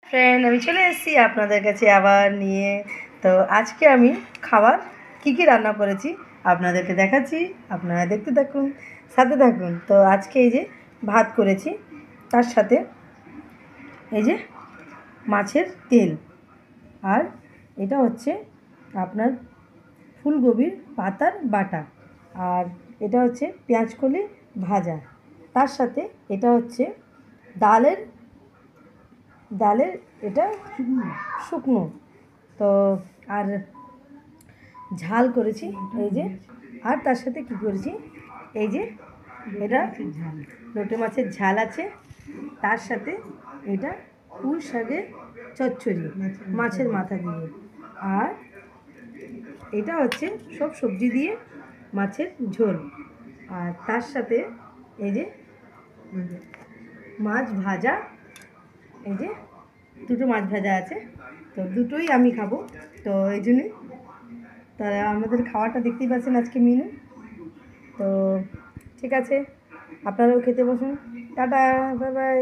Friend, আমি চলে এসেছি আপনাদের কাছে আবার নিয়ে। তো আজকে আমি খাবার কি রান্না করেছি আপনাদেরকে দেখাচ্ছি। আপনারা দেখতে থাকুন, সাথে থাকুন। তো আজকে এই যে ভাত করেছি, তার সাথে এই যে মাছের তেল, আর এটা হচ্ছে আপনার ফুলকপির পাতার বাটা, আর এটা হচ্ছে পেঁয়াজকলি ভাজা। তার সাথে এটা হচ্ছে ডালের ডালের এটা শুকনো। তো আর ঝাল করেছি এই যে, আর তার সাথে কি করেছি এই যে এটা লোটে মাছের ঝাল আছে, তার সাথে এটা পুঁই শাকের চচ্চড়ি মাছের মাথা দিয়ে, আর এটা হচ্ছে সব সবজি দিয়ে মাছের ঝোল, আর তার সাথে এই যে মাছ ভাজা, এই যে দুটো মাছ ভাজা আছে। তো দুটোই আমি খাবো, তো এই জন্যই তারা আমাদের খাওয়াটা দেখতেই পাচ্ছেন আজকে মেনু। তো ঠিক আছে, আপনারাও খেতে বসুন। Tata, bye bye.